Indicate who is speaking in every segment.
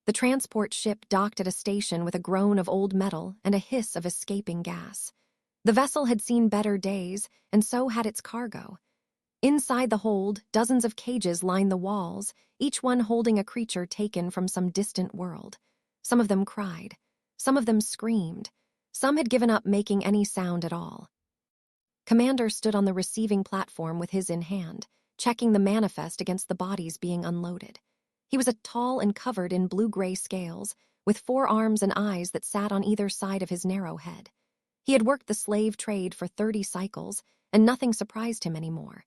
Speaker 1: The transport ship docked at a station with a groan of old metal and a hiss of escaping gas. The vessel had seen better days, and so had its cargo. Inside the hold, dozens of cages lined the walls, each one holding a creature taken from some distant world. Some of them cried. Some of them screamed. Some had given up making any sound at all. Commander stood on the receiving platform with his in hand, checking the manifest against the bodies being unloaded. He was tall and covered in blue-gray scales, with 4 arms and eyes that sat on either side of his narrow head. He had worked the slave trade for 30 cycles, and nothing surprised him anymore.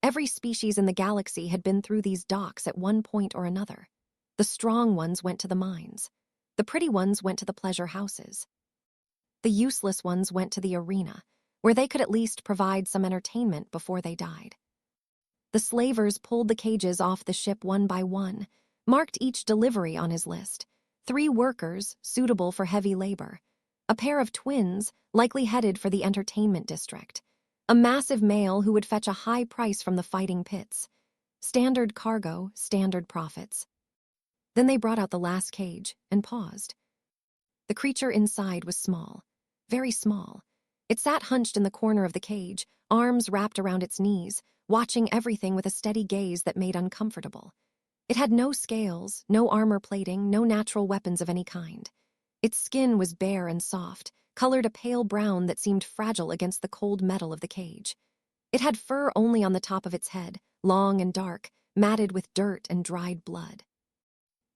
Speaker 1: Every species in the galaxy had been through these docks at one point or another. The strong ones went to the mines. The pretty ones went to the pleasure houses. The useless ones went to the arena, where they could at least provide some entertainment before they died. The slavers pulled the cages off the ship one by one, marked each delivery on his list. 3 workers, suitable for heavy labor. A pair of twins, likely headed for the entertainment district. A massive male who would fetch a high price from the fighting pits. Standard cargo, standard profits. Then they brought out the last cage and paused. The creature inside was small, very small. It sat hunched in the corner of the cage, arms wrapped around its knees, watching everything with a steady gaze that made uncomfortable. It had no scales, no armor plating, no natural weapons of any kind. Its skin was bare and soft, colored a pale brown that seemed fragile against the cold metal of the cage. It had fur only on the top of its head, long and dark, matted with dirt and dried blood.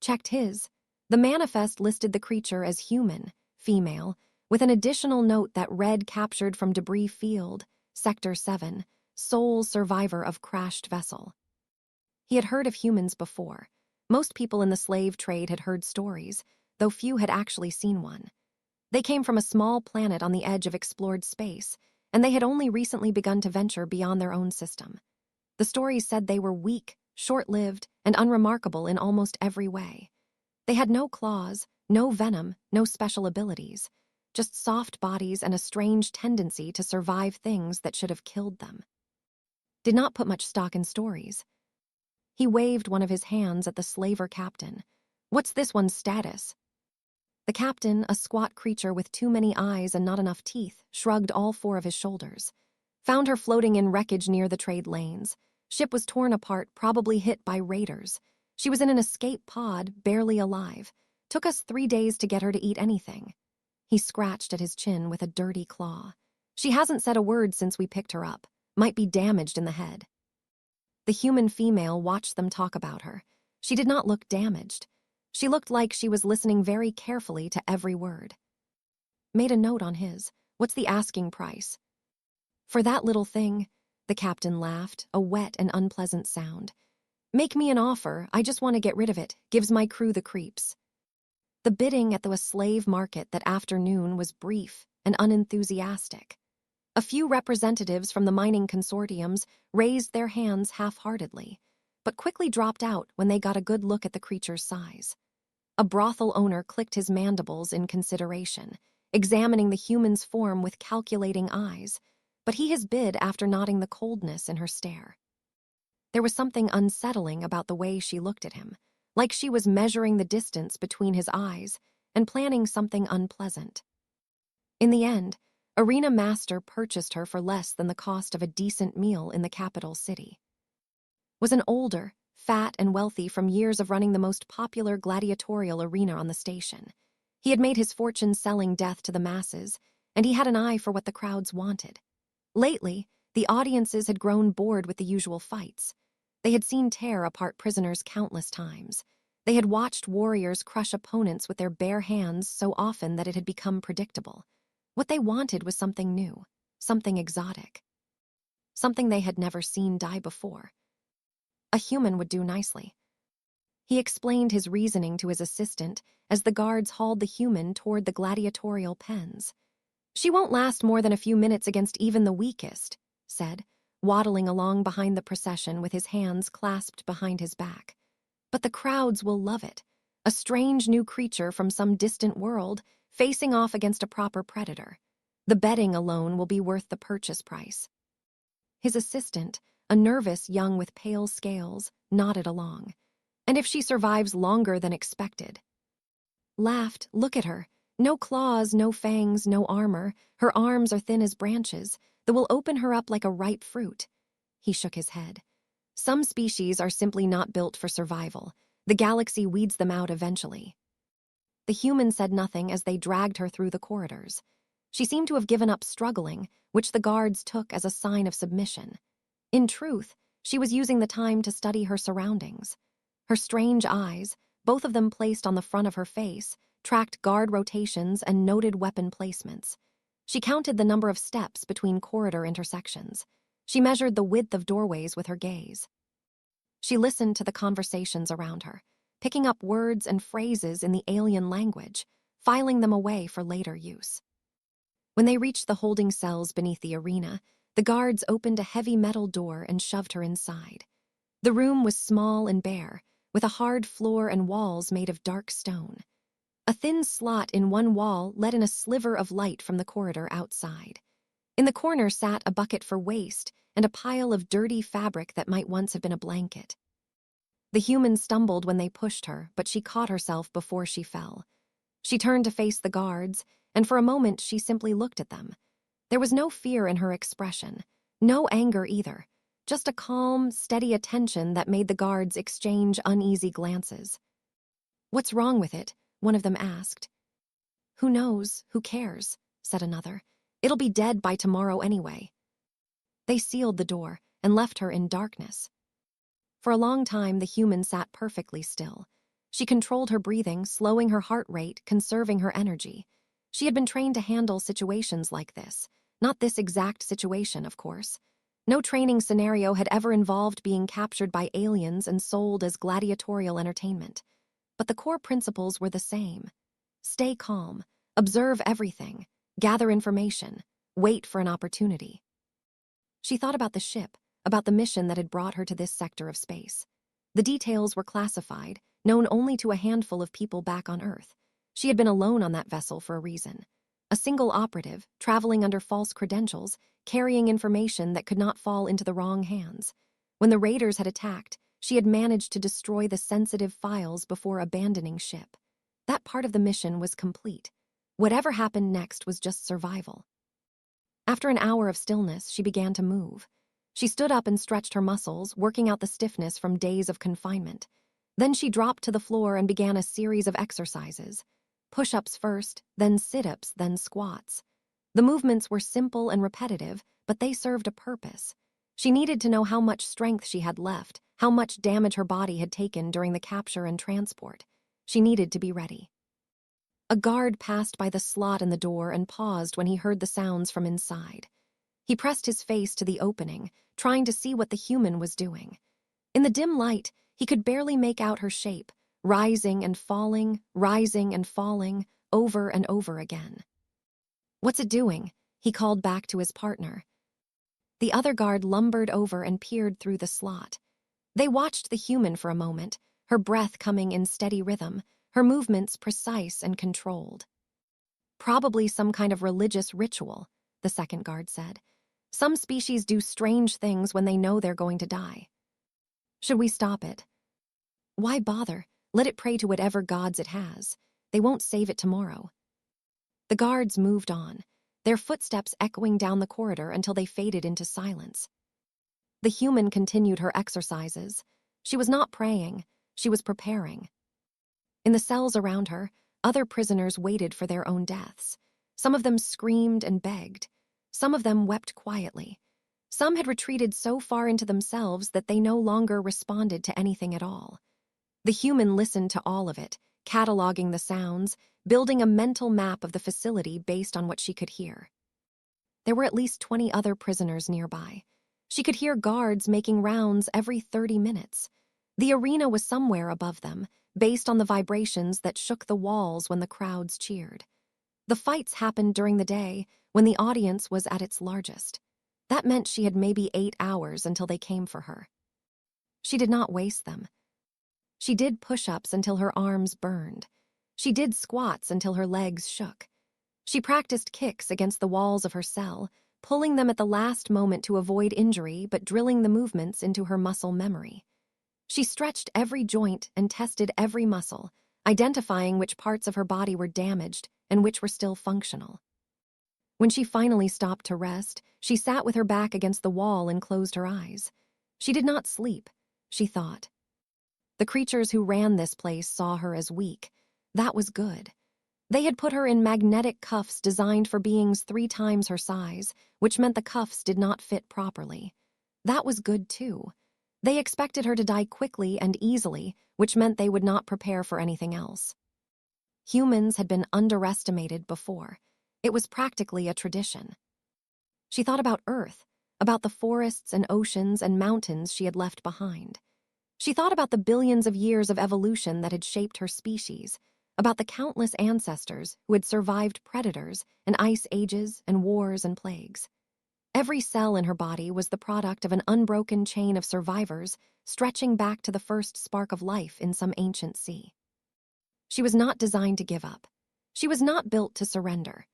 Speaker 1: Checked his. The manifest listed the creature as human, female, with an additional note that read captured from debris field, Sector 7, sole survivor of crashed vessel. He had heard of humans before. Most people in the slave trade had heard stories, though few had actually seen one. They came from a small planet on the edge of explored space, and they had only recently begun to venture beyond their own system. The stories said they were weak, short-lived, and unremarkable in almost every way. They had no claws, no venom, no special abilities, just soft bodies and a strange tendency to survive things that should have killed them. Did not put much stock in stories. He waved one of his hands at the slaver captain. "What's this one's status?" The captain, a squat creature with too many eyes and not enough teeth, shrugged all 4 of his shoulders. Found her floating in wreckage near the trade lanes. Ship was torn apart, probably hit by raiders. She was in an escape pod, barely alive. Took us 3 days to get her to eat anything. He scratched at his chin with a dirty claw. She hasn't said a word since we picked her up. Might be damaged in the head. The human female watched them talk about her. She did not look damaged. She looked like she was listening very carefully to every word. Made a note on his. "What's the asking price?" "For that little thing," the captain laughed, a wet and unpleasant sound. "Make me an offer, I just want to get rid of it. Gives my crew the creeps." The bidding at the slave market that afternoon was brief and unenthusiastic. A few representatives from the mining consortiums raised their hands half-heartedly, but quickly dropped out when they got a good look at the creature's size. A brothel owner clicked his mandibles in consideration, examining the human's form with calculating eyes, but he has bid after noting the coldness in her stare. There was something unsettling about the way she looked at him, like she was measuring the distance between his eyes and planning something unpleasant. In the end, Arena Master purchased her for less than the cost of a decent meal in the capital city. Was an older, fat and wealthy from years of running the most popular gladiatorial arena on the station. He had made his fortune selling death to the masses, and he had an eye for what the crowds wanted. Lately, the audiences had grown bored with the usual fights. They had seen tear apart prisoners countless times. They had watched warriors crush opponents with their bare hands so often that it had become predictable. What they wanted was something new, something exotic. Something they had never seen die before. A human would do nicely. He explained his reasoning to his assistant as the guards hauled the human toward the gladiatorial pens. "She won't last more than a few minutes against even the weakest," said, waddling along behind the procession with his hands clasped behind his back. "But the crowds will love it. A strange new creature from some distant world facing off against a proper predator. The betting alone will be worth the purchase price." His assistant, a nervous young with pale scales, nodded along. "And if she survives longer than expected?" laughed. "Look at her. No claws, no fangs, no armor. Her arms are thin as branches that will open her up like a ripe fruit." He shook his head. "Some species are simply not built for survival. The galaxy weeds them out eventually." The human said nothing as they dragged her through the corridors. She seemed to have given up struggling, which the guards took as a sign of submission. In truth, she was using the time to study her surroundings. Her strange eyes, both of them placed on the front of her face, tracked guard rotations and noted weapon placements. She counted the number of steps between corridor intersections. She measured the width of doorways with her gaze. She listened to the conversations around her, picking up words and phrases in the alien language, filing them away for later use. When they reached the holding cells beneath the arena, the guards opened a heavy metal door and shoved her inside. The room was small and bare, with a hard floor and walls made of dark stone. A thin slot in one wall let in a sliver of light from the corridor outside. In the corner sat a bucket for waste and a pile of dirty fabric that might once have been a blanket. The human stumbled when they pushed her, but she caught herself before she fell. She turned to face the guards, and for a moment she simply looked at them. There was no fear in her expression, no anger either, just a calm, steady attention that made the guards exchange uneasy glances. "What's wrong with it?" one of them asked. "Who knows? Who cares?" said another. "It'll be dead by tomorrow anyway." They sealed the door and left her in darkness. For a long time, the human sat perfectly still. She controlled her breathing, slowing her heart rate, conserving her energy. She had been trained to handle situations like this. Not this exact situation, of course. No training scenario had ever involved being captured by aliens and sold as gladiatorial entertainment. But the core principles were the same. Stay calm, observe everything, gather information, wait for an opportunity. She thought about the ship, about the mission that had brought her to this sector of space. The details were classified, known only to a handful of people back on Earth. She had been alone on that vessel for a reason. A single operative, traveling under false credentials, carrying information that could not fall into the wrong hands. When the raiders had attacked, she had managed to destroy the sensitive files before abandoning ship. That part of the mission was complete. Whatever happened next was just survival. After an hour of stillness, she began to move. She stood up and stretched her muscles, working out the stiffness from days of confinement. Then she dropped to the floor and began a series of exercises. Push-ups first, then sit-ups, then squats. The movements were simple and repetitive, but they served a purpose. She needed to know how much strength she had left, how much damage her body had taken during the capture and transport. She needed to be ready. A guard passed by the slot in the door and paused when he heard the sounds from inside. He pressed his face to the opening, trying to see what the human was doing. In the dim light, he could barely make out her shape, rising and falling, over and over again. "What's it doing?" he called back to his partner. The other guard lumbered over and peered through the slot. They watched the human for a moment, her breath coming in steady rhythm, her movements precise and controlled. "Probably some kind of religious ritual," the second guard said. "Some species do strange things when they know they're going to die." "Should we stop it?" "Why bother? Let it pray to whatever gods it has. They won't save it tomorrow." The guards moved on, their footsteps echoing down the corridor until they faded into silence. The human continued her exercises. She was not praying, she was preparing. In the cells around her, other prisoners waited for their own deaths. Some of them screamed and begged. Some of them wept quietly. Some had retreated so far into themselves that they no longer responded to anything at all. The human listened to all of it, cataloging the sounds, building a mental map of the facility based on what she could hear. There were at least 20 other prisoners nearby. She could hear guards making rounds every 30 minutes. The arena was somewhere above them, based on the vibrations that shook the walls when the crowds cheered. The fights happened during the day, when the audience was at its largest. That meant she had maybe 8 hours until they came for her. She did not waste them. She did push-ups until her arms burned. She did squats until her legs shook. She practiced kicks against the walls of her cell, pulling them at the last moment to avoid injury but drilling the movements into her muscle memory. She stretched every joint and tested every muscle, identifying which parts of her body were damaged and which were still functional. When she finally stopped to rest, she sat with her back against the wall and closed her eyes. She did not sleep, she thought. The creatures who ran this place saw her as weak. That was good. They had put her in magnetic cuffs designed for beings 3 times her size, which meant the cuffs did not fit properly. That was good too. They expected her to die quickly and easily, which meant they would not prepare for anything else. Humans had been underestimated before. It was practically a tradition. She thought about Earth, about the forests and oceans and mountains she had left behind. She thought about the billions of years of evolution that had shaped her species, about the countless ancestors who had survived predators and ice ages and wars and plagues. Every cell in her body was the product of an unbroken chain of survivors stretching back to the first spark of life in some ancient sea. She was not designed to give up. She was not built to surrender.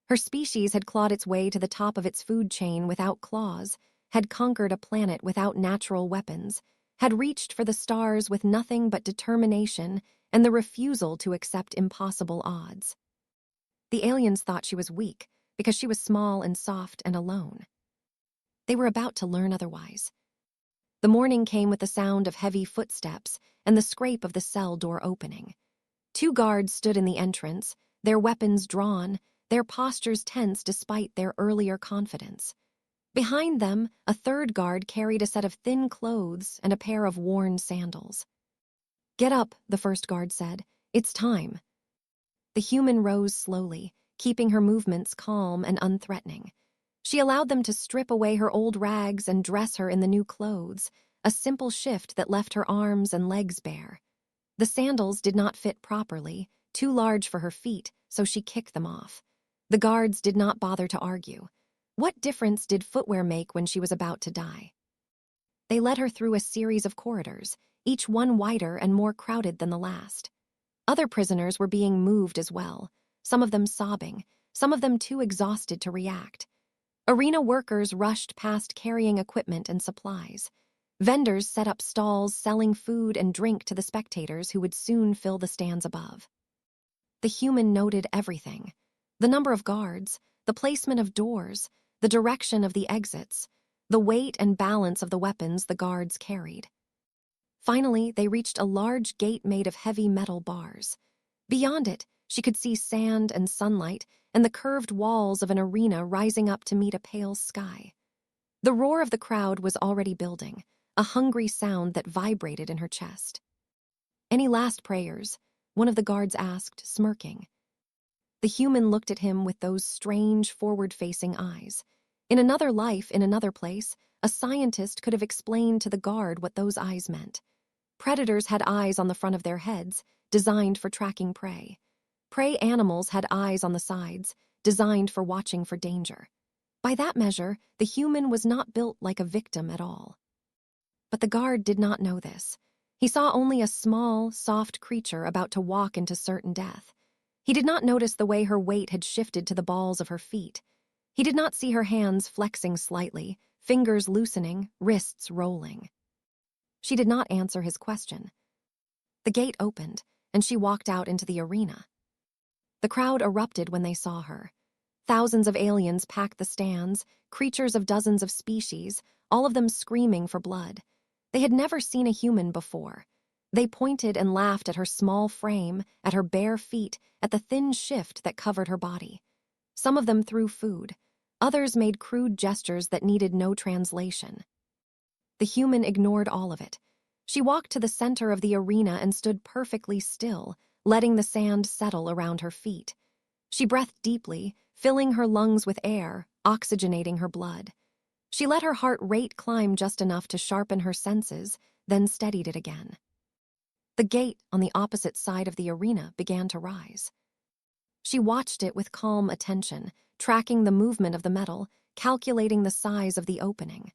Speaker 1: Her species had clawed its way to the top of its food chain without claws, had conquered a planet without natural weapons, had reached for the stars with nothing but determination and the refusal to accept impossible odds. The aliens thought she was weak because she was small and soft and alone. They were about to learn otherwise. The morning came with the sound of heavy footsteps and the scrape of the cell door opening. 2 guards stood in the entrance, their weapons drawn, their postures tense despite their earlier confidence. Behind them, a 3rd guard carried a set of thin clothes and a pair of worn sandals. "Get up," the 1st guard said. "It's time." The human rose slowly, keeping her movements calm and unthreatening. She allowed them to strip away her old rags and dress her in the new clothes, a simple shift that left her arms and legs bare. The sandals did not fit properly, too large for her feet, so she kicked them off. The guards did not bother to argue. What difference did footwear make when she was about to die? They led her through a series of corridors, each one wider and more crowded than the last. Other prisoners were being moved as well, some of them sobbing, some of them too exhausted to react. Arena workers rushed past carrying equipment and supplies. Vendors set up stalls selling food and drink to the spectators who would soon fill the stands above. The human noted everything: the number of guards, the placement of doors, the direction of the exits, the weight and balance of the weapons the guards carried. Finally, they reached a large gate made of heavy metal bars. Beyond it, she could see sand and sunlight and the curved walls of an arena rising up to meet a pale sky. The roar of the crowd was already building, a hungry sound that vibrated in her chest. "Any last prayers?" one of the guards asked, smirking. The human looked at him with those strange, forward-facing eyes. In another life, in another place, a scientist could have explained to the guard what those eyes meant. Predators had eyes on the front of their heads, designed for tracking prey. Prey animals had eyes on the sides, designed for watching for danger. By that measure, the human was not built like a victim at all. But the guard did not know this. He saw only a small, soft creature about to walk into certain death. He did not notice the way her weight had shifted to the balls of her feet. He did not see her hands flexing slightly, fingers loosening, wrists rolling. She did not answer his question. The gate opened, and she walked out into the arena. The crowd erupted when they saw her. Thousands of aliens packed the stands, creatures of dozens of species, all of them screaming for blood. They had never seen a human before. They pointed and laughed at her small frame, at her bare feet, at the thin shift that covered her body. Some of them threw food. Others made crude gestures that needed no translation. The human ignored all of it. She walked to the center of the arena and stood perfectly still, letting the sand settle around her feet. She breathed deeply, filling her lungs with air, oxygenating her blood. She let her heart rate climb just enough to sharpen her senses, then steadied it again. The gate on the opposite side of the arena began to rise. She watched it with calm attention, tracking the movement of the metal, calculating the size of the opening.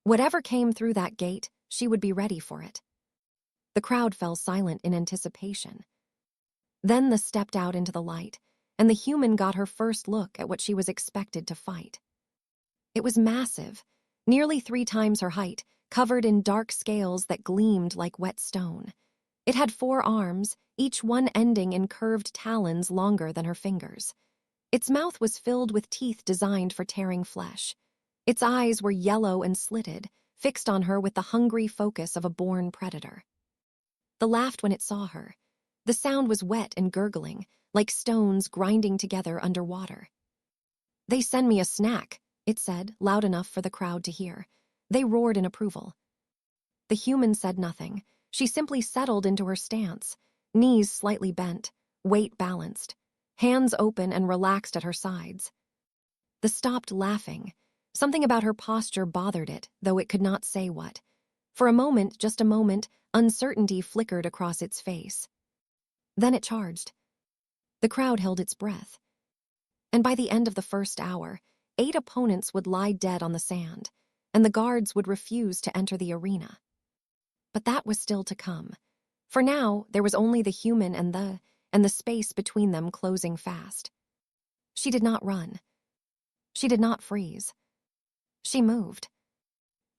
Speaker 1: Whatever came through that gate, she would be ready for it. The crowd fell silent in anticipation. Then the stepped out into the light, and the human got her first look at what she was expected to fight. It was massive, nearly 3 times her height, covered in dark scales that gleamed like wet stone. It had 4 arms, each one ending in curved talons longer than her fingers. Its mouth was filled with teeth designed for tearing flesh. Its eyes were yellow and slitted, fixed on her with the hungry focus of a born predator. The laughed when it saw her. The sound was wet and gurgling, like stones grinding together underwater. "They send me a snack," it said, loud enough for the crowd to hear. They roared in approval. The human said nothing. She simply settled into her stance, knees slightly bent, weight balanced, hands open and relaxed at her sides. The stopped laughing. Something about her posture bothered it, though it could not say what. For a moment, just a moment, uncertainty flickered across its face. Then it charged. The crowd held its breath. And by the end of the first hour, 8 opponents would lie dead on the sand, and the guards would refuse to enter the arena. But that was still to come. For now, there was only the human and the space between them closing fast. She did not run. She did not freeze. She moved.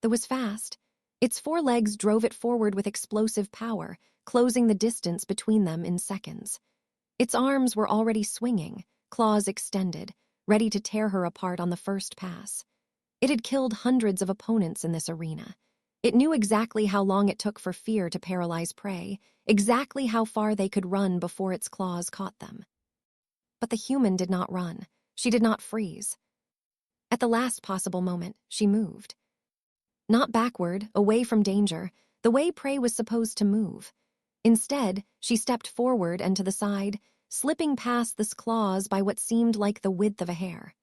Speaker 1: That was fast. Its 4 legs drove it forward with explosive power, closing the distance between them in seconds. Its arms were already swinging, claws extended, ready to tear her apart on the first pass. It had killed hundreds of opponents in this arena. It knew exactly how long it took for fear to paralyze prey, exactly how far they could run before its claws caught them. But the human did not run. She did not freeze. At the last possible moment, she moved. Not backward, away from danger, the way prey was supposed to move. Instead, she stepped forward and to the side, slipping past this claws by what seemed like the width of a hair.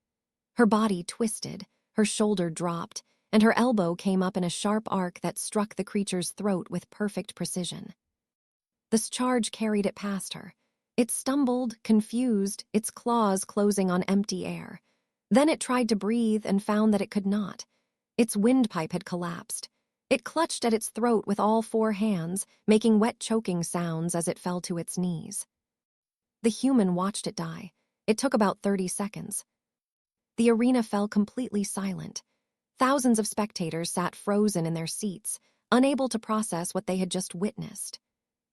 Speaker 1: Her body twisted, her shoulder dropped, and her elbow came up in a sharp arc that struck the creature's throat with perfect precision. This charge carried it past her. It stumbled, confused, its claws closing on empty air. Then it tried to breathe and found that it could not. Its windpipe had collapsed. It clutched at its throat with all 4 hands, making wet choking sounds as it fell to its knees. The human watched it die. It took about 30 seconds. The arena fell completely silent. Thousands of spectators sat frozen in their seats, unable to process what they had just witnessed.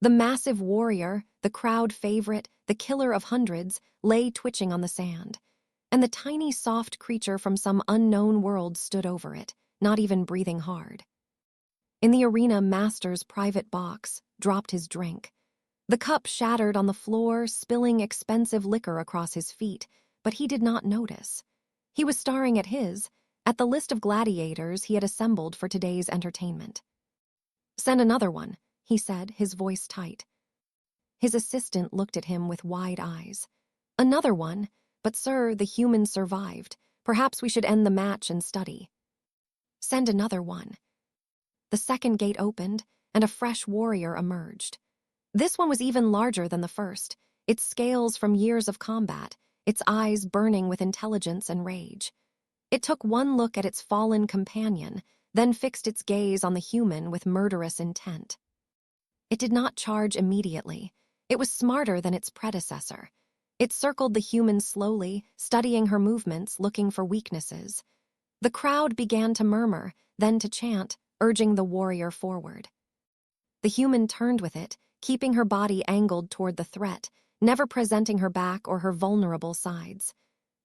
Speaker 1: The massive warrior, the crowd favorite, the killer of hundreds, lay twitching on the sand. And the tiny soft creature from some unknown world stood over it, not even breathing hard. In the arena master's private box, dropped his drink. The cup shattered on the floor, spilling expensive liquor across his feet, but he did not notice. He was staring at the list of gladiators he had assembled for today's entertainment. "Send another one," he said, his voice tight. His assistant looked at him with wide eyes. "Another one? But sir, the human survived. Perhaps we should end the match and study." "Send another one." The second gate opened, and a fresh warrior emerged. This one was even larger than the first, its scales from years of combat, its eyes burning with intelligence and rage. It took one look at its fallen companion, then fixed its gaze on the human with murderous intent. It did not charge immediately. It was smarter than its predecessor. It circled the human slowly, studying her movements, looking for weaknesses. The crowd began to murmur, then to chant, urging the warrior forward. The human turned with it, keeping her body angled toward the threat, never presenting her back or her vulnerable sides.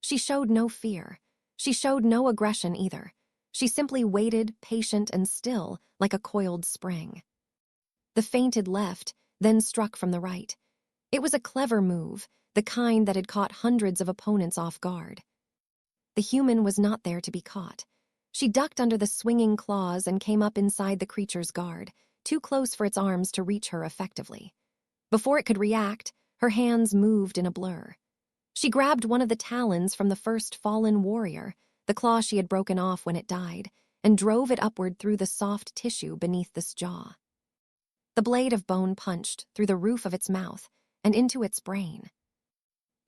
Speaker 1: She showed no fear. She showed no aggression either. She simply waited, patient and still, like a coiled spring. The feinted left, then struck from the right. It was a clever move, the kind that had caught hundreds of opponents off guard. The human was not there to be caught. She ducked under the swinging claws and came up inside the creature's guard, too close for its arms to reach her effectively. Before it could react, her hands moved in a blur. She grabbed one of the talons from the first fallen warrior, the claw she had broken off when it died, and drove it upward through the soft tissue beneath this jaw. The blade of bone punched through the roof of its mouth and into its brain.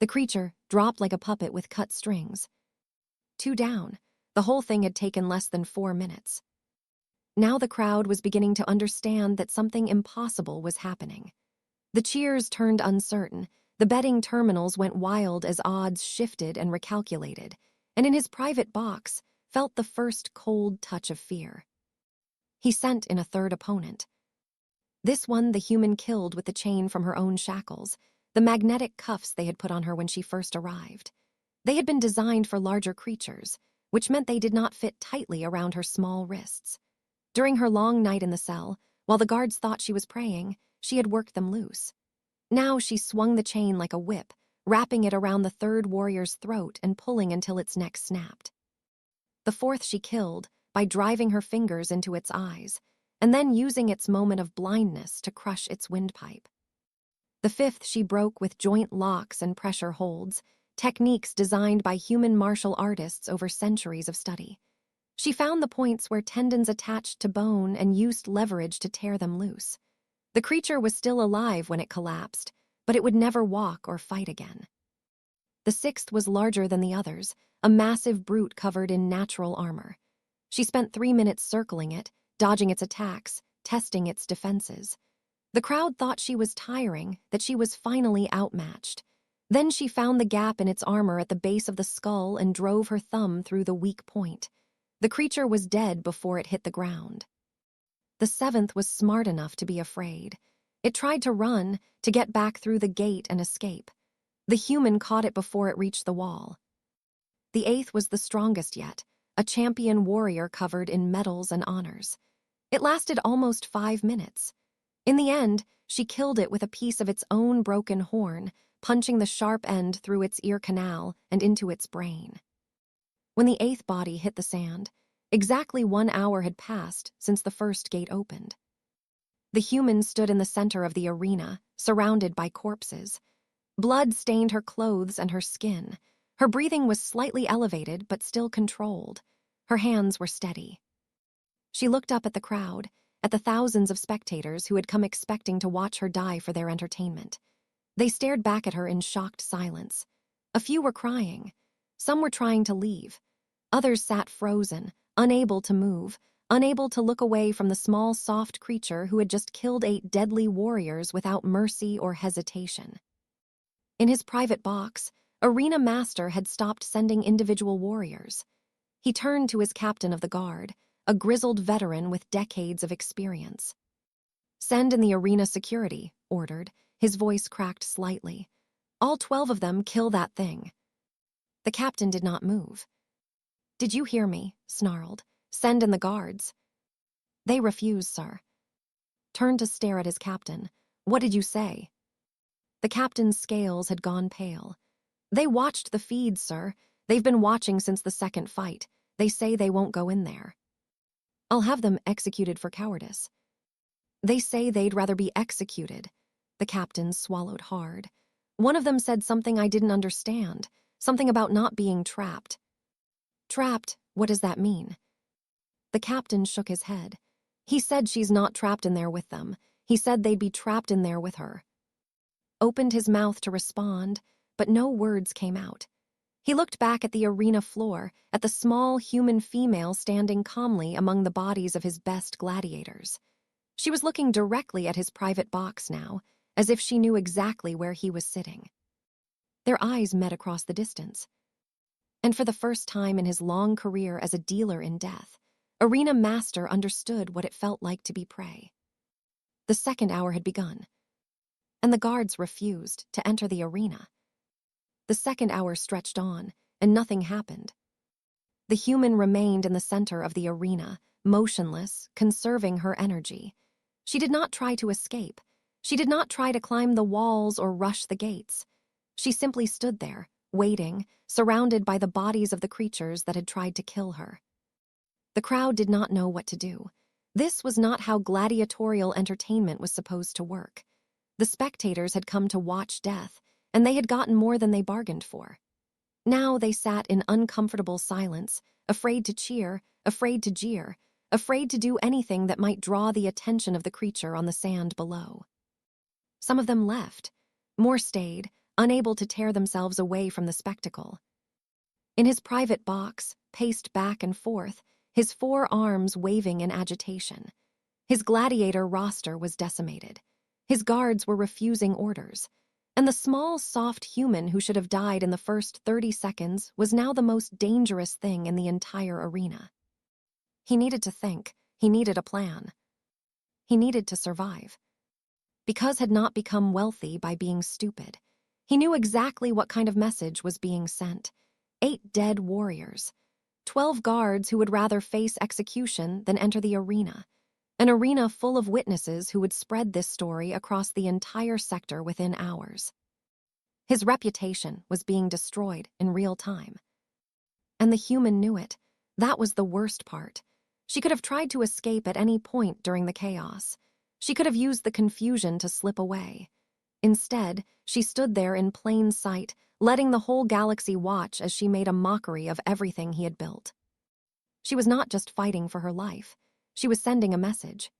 Speaker 1: The creature dropped like a puppet with cut strings. 2 down. The whole thing had taken less than 4 minutes. Now the crowd was beginning to understand that something impossible was happening. The cheers turned uncertain, the betting terminals went wild as odds shifted and recalculated, and in his private box felt the first cold touch of fear. He sent in a third opponent. This one the human killed with the chain from her own shackles, the magnetic cuffs they had put on her when she first arrived. They had been designed for larger creatures, which meant they did not fit tightly around her small wrists. During her long night in the cell, while the guards thought she was praying, she had worked them loose. Now she swung the chain like a whip, wrapping it around the third warrior's throat and pulling until its neck snapped. The fourth she killed by driving her fingers into its eyes, and then using its moment of blindness to crush its windpipe. The fifth she broke with joint locks and pressure holds, techniques designed by human martial artists over centuries of study. She found the points where tendons attached to bone and used leverage to tear them loose. The creature was still alive when it collapsed, but it would never walk or fight again. The sixth was larger than the others, a massive brute covered in natural armor. She spent 3 minutes circling it, dodging its attacks, testing its defenses. The crowd thought she was tiring, that she was finally outmatched. Then she found the gap in its armor at the base of the skull and drove her thumb through the weak point. The creature was dead before it hit the ground. The seventh was smart enough to be afraid. It tried to run, to get back through the gate and escape. The human caught it before it reached the wall. The eighth was the strongest yet, a champion warrior covered in medals and honors. It lasted almost 5 minutes. In the end, she killed it with a piece of its own broken horn, punching the sharp end through its ear canal and into its brain. When the eighth body hit the sand, exactly 1 hour had passed since the first gate opened. The human stood in the center of the arena, surrounded by corpses. Blood stained her clothes and her skin. Her breathing was slightly elevated but still controlled. Her hands were steady. She looked up at the crowd, at the thousands of spectators who had come expecting to watch her die for their entertainment. They stared back at her in shocked silence. A few were crying. Some were trying to leave. Others sat frozen, unable to move, unable to look away from the small, soft creature who had just killed 8 deadly warriors without mercy or hesitation. In his private box, Arena Master had stopped sending individual warriors. He turned to his captain of the guard, a grizzled veteran with decades of experience. "Send in the arena security," ordered, his voice cracked slightly. "All 12 of them, kill that thing." The captain did not move. "Did you hear me?" snarled. "Send in the guards." "They refuse, sir." Turned to stare at his captain. "What did you say?" The captain's scales had gone pale. "They watched the feed, sir. They've been watching since the second fight. They say they won't go in there." "I'll have them executed for cowardice." "They say they'd rather be executed." The captain swallowed hard. "One of them said something I didn't understand, something about not being trapped." "Trapped? What does that mean?" The captain shook his head. "He said she's not trapped in there with them. He said they'd be trapped in there with her." Opened his mouth to respond, but no words came out. He looked back at the arena floor, at the small human female standing calmly among the bodies of his best gladiators. She was looking directly at his private box now, as if she knew exactly where he was sitting. Their eyes met across the distance. And for the first time in his long career as a dealer in death, Arena Master understood what it felt like to be prey. The second hour had begun, and the guards refused to enter the arena. The second hour stretched on, and nothing happened. The human remained in the center of the arena, motionless, conserving her energy. She did not try to escape. She did not try to climb the walls or rush the gates. She simply stood there, waiting, surrounded by the bodies of the creatures that had tried to kill her. The crowd did not know what to do. This was not how gladiatorial entertainment was supposed to work. The spectators had come to watch death, and they had gotten more than they bargained for. Now they sat in uncomfortable silence, afraid to cheer, afraid to jeer, afraid to do anything that might draw the attention of the creature on the sand below. Some of them left. More stayed, unable to tear themselves away from the spectacle. In his private box, paced back and forth, his 4 arms waving in agitation. His gladiator roster was decimated. His guards were refusing orders. And the small, soft human who should have died in the first 30 seconds was now the most dangerous thing in the entire arena. He needed to think. He needed a plan. He needed to survive. because had not become wealthy by being stupid. He knew exactly what kind of message was being sent. 8 dead warriors. 12 guards who would rather face execution than enter the arena. An arena full of witnesses who would spread this story across the entire sector within hours. His reputation was being destroyed in real time. And the human knew it. That was the worst part. She could have tried to escape at any point during the chaos. She could have used the confusion to slip away. Instead, she stood there in plain sight, letting the whole galaxy watch as she made a mockery of everything he had built. She was not just fighting for her life. She was sending a message.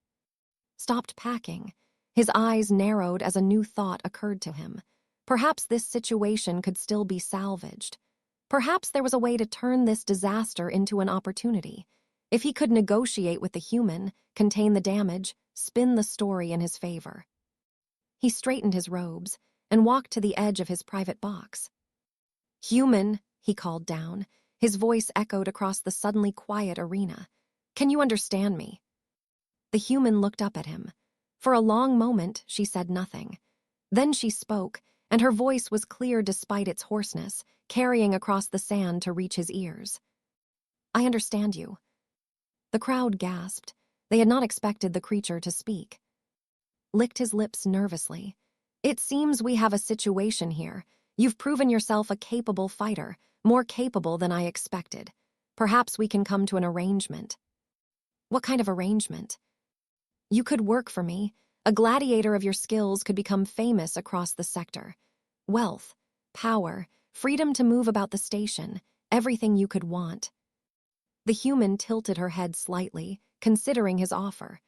Speaker 1: Stopped packing. His eyes narrowed as a new thought occurred to him. Perhaps this situation could still be salvaged. Perhaps there was a way to turn this disaster into an opportunity. If he could negotiate with the human, contain the damage, spin the story in his favor. He straightened his robes and walked to the edge of his private box. "Human," he called down. His voice echoed across the suddenly quiet arena. "Can you understand me?" The human looked up at him. For a long moment, she said nothing. Then she spoke, and her voice was clear despite its hoarseness, carrying across the sand to reach his ears. "I understand you." The crowd gasped. They had not expected the creature to speak. Licked his lips nervously. "It seems we have a situation here. You've proven yourself a capable fighter, more capable than I expected. Perhaps we can come to an arrangement." "What kind of arrangement?" "You could work for me. A gladiator of your skills could become famous across the sector. Wealth, power, freedom to move about the station, everything you could want." The human tilted her head slightly, considering his offer.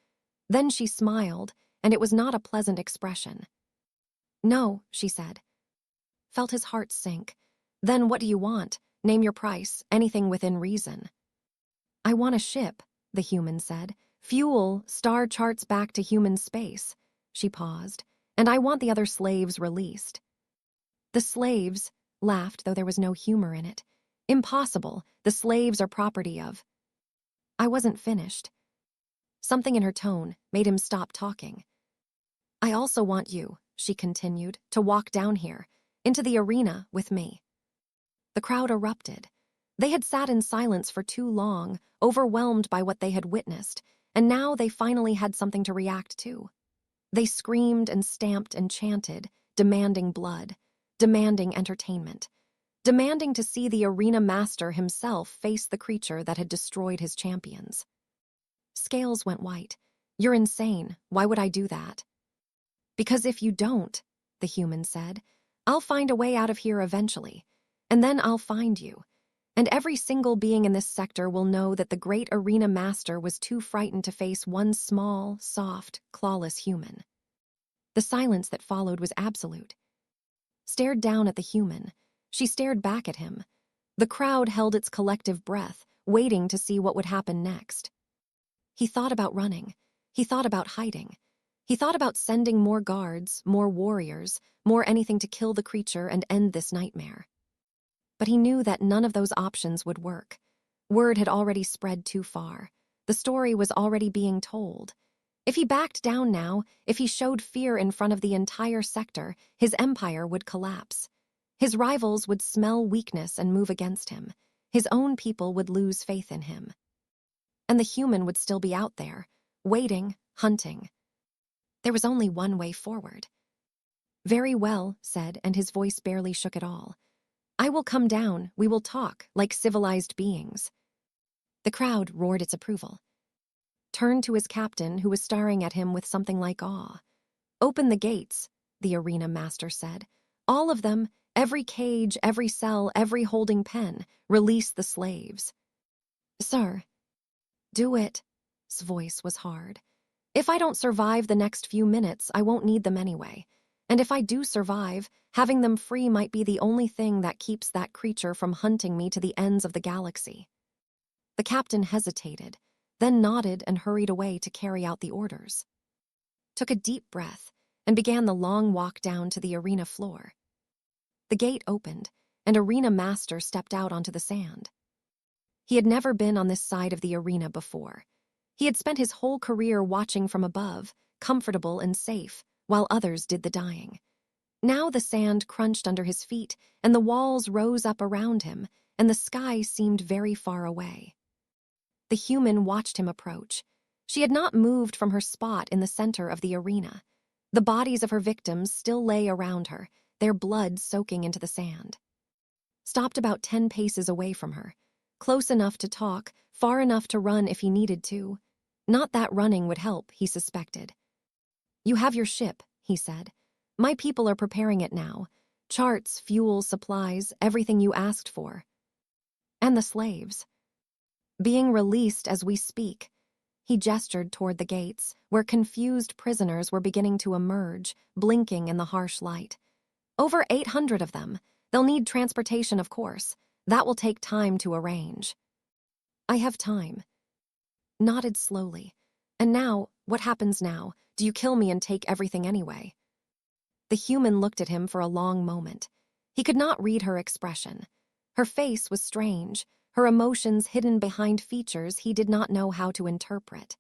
Speaker 1: Then she smiled, and it was not a pleasant expression. "No," she said. Felt his heart sink. "Then what do you want? Name your price, anything within reason." "I want a ship," the human said. "Fuel, star charts back to human space." She paused. "And I want the other slaves released." "The slaves," laughed, though there was no humor in it. "Impossible. The slaves are property of—" I wasn't finished. Something in her tone made him stop talking. "I also want you," she continued, "to walk down here, into the arena with me." The crowd erupted. They had sat in silence for too long, overwhelmed by what they had witnessed, and now they finally had something to react to. They screamed and stamped and chanted, demanding blood, demanding entertainment, demanding to see the arena master himself face the creature that had destroyed his champions. Scales went white. "You're insane. Why would I do that?" "Because if you don't," the human said, "I'll find a way out of here eventually. And then I'll find you. And every single being in this sector will know that the great arena master was too frightened to face one small, soft, clawless human." The silence that followed was absolute. Stared down at the human. She stared back at him. The crowd held its collective breath, waiting to see what would happen next. He thought about running. He thought about hiding. He thought about sending more guards, more warriors, more anything to kill the creature and end this nightmare. But he knew that none of those options would work. Word had already spread too far. The story was already being told. If he backed down now, if he showed fear in front of the entire sector, his empire would collapse. His rivals would smell weakness and move against him. His own people would lose faith in him. And the human would still be out there, waiting, hunting. There was only one way forward. "Very well," said, and his voice barely shook at all. "I will come down, we will talk, like civilized beings." The crowd roared its approval. Turned to his captain, who was staring at him with something like awe. "Open the gates," the arena master said. "All of them, every cage, every cell, every holding pen. Release the slaves." "Sir." "Do it." His voice was hard. "If I don't survive the next few minutes, I won't need them anyway. And if I do survive, having them free might be the only thing that keeps that creature from hunting me to the ends of the galaxy." The captain hesitated, then nodded and hurried away to carry out the orders. Took a deep breath and began the long walk down to the arena floor. The gate opened, and Arena Master stepped out onto the sand. He had never been on this side of the arena before. He had spent his whole career watching from above, comfortable and safe, while others did the dying. Now the sand crunched under his feet, and the walls rose up around him, and the sky seemed very far away. The human watched him approach. She had not moved from her spot in the center of the arena. The bodies of her victims still lay around her, their blood soaking into the sand. Stopped about 10 paces away from her, close enough to talk, far enough to run if he needed to. Not that running would help, he suspected. "You have your ship," he said. "My people are preparing it now. Charts, fuel, supplies, everything you asked for. And the slaves. Being released as we speak." He gestured toward the gates, where confused prisoners were beginning to emerge, blinking in the harsh light. "Over 800 of them. They'll need transportation, of course. That will take time to arrange." "I have time." Nodded slowly. "And now, what happens now? Do you kill me and take everything anyway?" The human looked at him for a long moment. He could not read her expression. Her face was strange, her emotions hidden behind features he did not know how to interpret.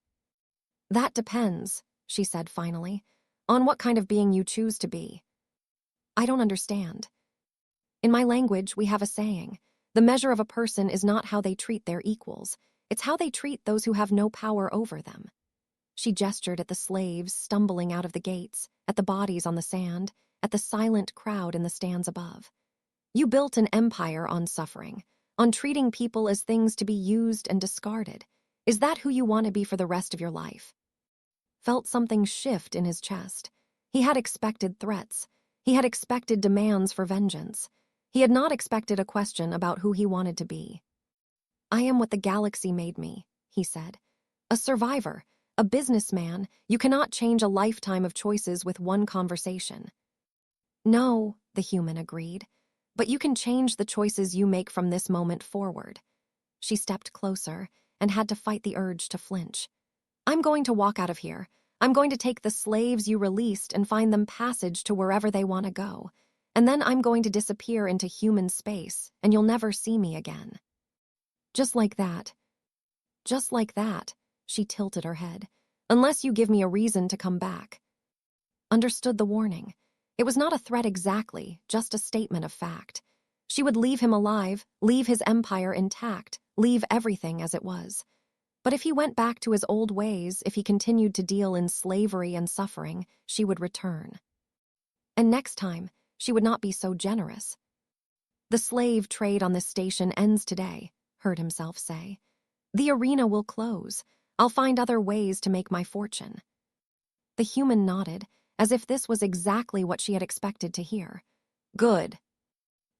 Speaker 1: "That depends," she said finally, "on what kind of being you choose to be." "I don't understand." "In my language, we have a saying. The measure of a person is not how they treat their equals. It's how they treat those who have no power over them." She gestured at the slaves stumbling out of the gates, at the bodies on the sand, at the silent crowd in the stands above. "You built an empire on suffering, on treating people as things to be used and discarded. Is that who you want to be for the rest of your life?" Felt something shift in his chest. He had expected threats. He had expected demands for vengeance. He had not expected a question about who he wanted to be. "I am what the galaxy made me," he said. "A survivor, a businessman. You cannot change a lifetime of choices with one conversation." "No," the human agreed, "but you can change the choices you make from this moment forward." She stepped closer and had to fight the urge to flinch. "I'm going to walk out of here. I'm going to take the slaves you released and find them passage to wherever they want to go. And then I'm going to disappear into human space, and you'll never see me again." Just like that. Just like that, she tilted her head. "Unless you give me a reason to come back." Understood the warning. It was not a threat exactly, just a statement of fact. She would leave him alive, leave his empire intact, leave everything as it was. But if he went back to his old ways, if he continued to deal in slavery and suffering, she would return. And next time, she would not be so generous. "The slave trade on this station ends today," heard himself say. "The arena will close. I'll find other ways to make my fortune." The human nodded, as if this was exactly what she had expected to hear. "Good."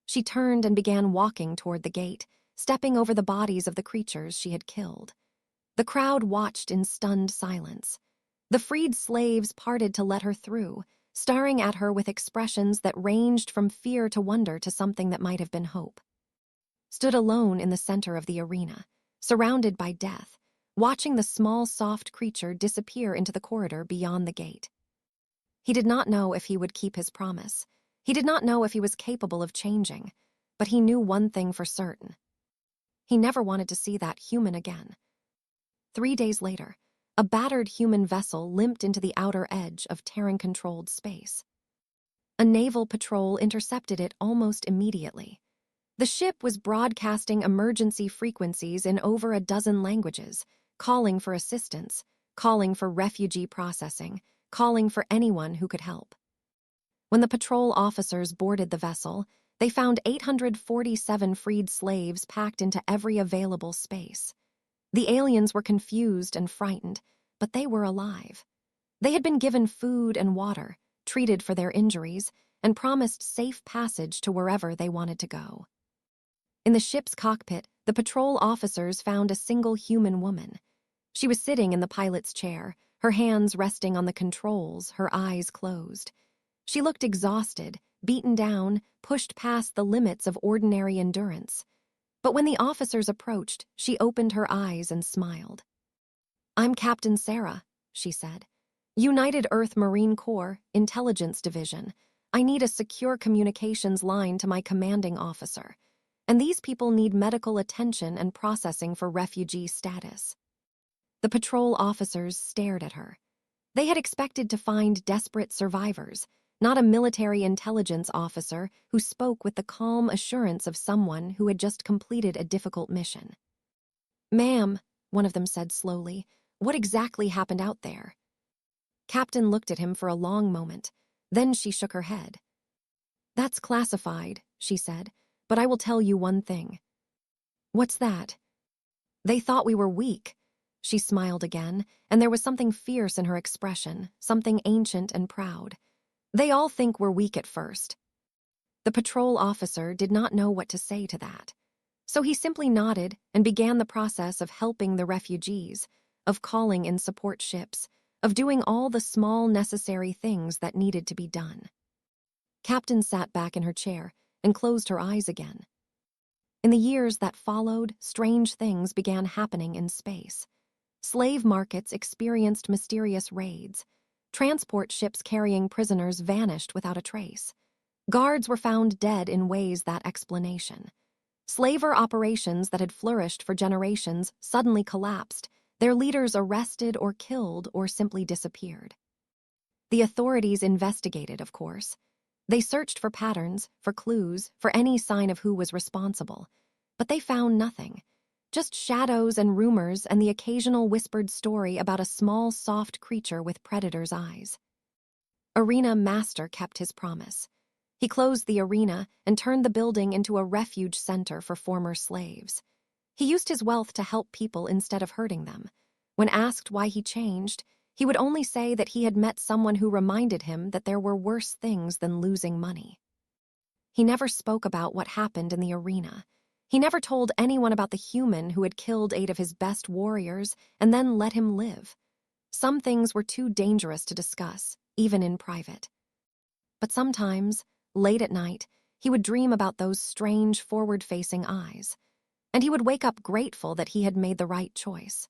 Speaker 1: She turned and began walking toward the gate, stepping over the bodies of the creatures she had killed. The crowd watched in stunned silence. The freed slaves parted to let her through, staring at her with expressions that ranged from fear to wonder to something that might have been hope. Stood alone in the center of the arena, surrounded by death, watching the small, soft creature disappear into the corridor beyond the gate. He did not know if he would keep his promise. He did not know if he was capable of changing, but he knew one thing for certain. He never wanted to see that human again. 3 days later, a battered human vessel limped into the outer edge of Terran-controlled space. A naval patrol intercepted it almost immediately. The ship was broadcasting emergency frequencies in over a dozen languages, calling for assistance, calling for refugee processing, calling for anyone who could help. When the patrol officers boarded the vessel, they found 847 freed slaves packed into every available space. The aliens were confused and frightened, but they were alive. They had been given food and water, treated for their injuries, and promised safe passage to wherever they wanted to go. In the ship's cockpit, the patrol officers found a single human woman. She was sitting in the pilot's chair, her hands resting on the controls, her eyes closed. She looked exhausted, beaten down, pushed past the limits of ordinary endurance. But when the officers approached, she opened her eyes and smiled. "I'm Captain Sarah," she said. "United Earth Marine Corps, Intelligence Division. I need a secure communications line to my commanding officer. And these people need medical attention and processing for refugee status." The patrol officers stared at her. They had expected to find desperate survivors, not a military intelligence officer who spoke with the calm assurance of someone who had just completed a difficult mission. "Ma'am," one of them said slowly, "what exactly happened out there?" Captain looked at him for a long moment. Then she shook her head. "That's classified," she said, "but I will tell you one thing." "What's that?" "They thought we were weak." She smiled again, and there was something fierce in her expression, something ancient and proud. "They all think we're weak at first." The patrol officer did not know what to say to that. So he simply nodded and began the process of helping the refugees, of calling in support ships, of doing all the small necessary things that needed to be done. Captain sat back in her chair and closed her eyes again. In the years that followed, strange things began happening in space. Slave markets experienced mysterious raids. Transport ships carrying prisoners vanished without a trace. Guards were found dead in ways that explanation. Slaver operations that had flourished for generations suddenly collapsed, their leaders arrested or killed or simply disappeared. The authorities investigated, of course. They searched for patterns, for clues, for any sign of who was responsible. But they found nothing. Just shadows and rumors and the occasional whispered story about a small, soft creature with predator's eyes. Arena Master kept his promise. He closed the arena and turned the building into a refuge center for former slaves. He used his wealth to help people instead of hurting them. When asked why he changed, he would only say that he had met someone who reminded him that there were worse things than losing money. He never spoke about what happened in the arena. He never told anyone about the human who had killed 8 of his best warriors and then let him live. Some things were too dangerous to discuss, even in private. But sometimes, late at night, he would dream about those strange forward-facing eyes, and he would wake up grateful that he had made the right choice.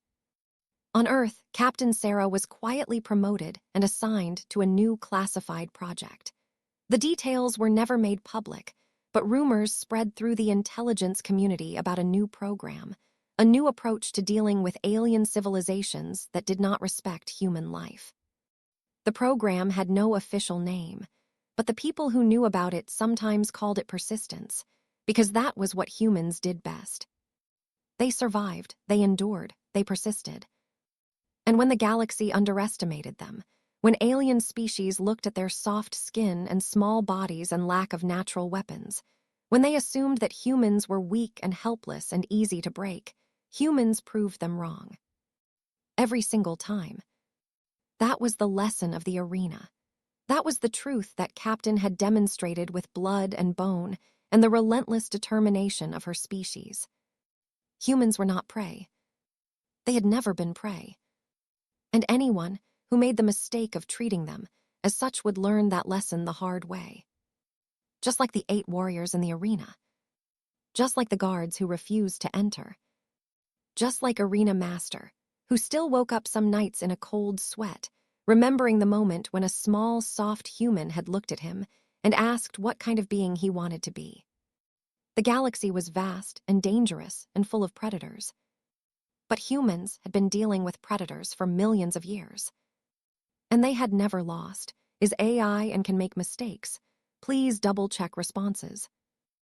Speaker 1: On Earth, Captain Sarah was quietly promoted and assigned to a new classified project. The details were never made public, but rumors spread through the intelligence community about a new program, a new approach to dealing with alien civilizations that did not respect human life. The program had no official name, but the people who knew about it sometimes called it persistence, because that was what humans did best. They survived, they endured, they persisted. And when the galaxy underestimated them, when alien species looked at their soft skin and small bodies and lack of natural weapons, when they assumed that humans were weak and helpless and easy to break, humans proved them wrong. Every single time. That was the lesson of the arena. That was the truth that Captain had demonstrated with blood and bone and the relentless determination of her species. Humans were not prey. They had never been prey. And anyone who made the mistake of treating them as such would learn that lesson the hard way. Just like the 8 warriors in the arena. Just like the guards who refused to enter. Just like Arena Master, who still woke up some nights in a cold sweat, remembering the moment when a small, soft human had looked at him and asked what kind of being he wanted to be. The galaxy was vast and dangerous and full of predators. But humans had been dealing with predators for millions of years. And they had never lost, is AI and can make mistakes. Please double-check responses.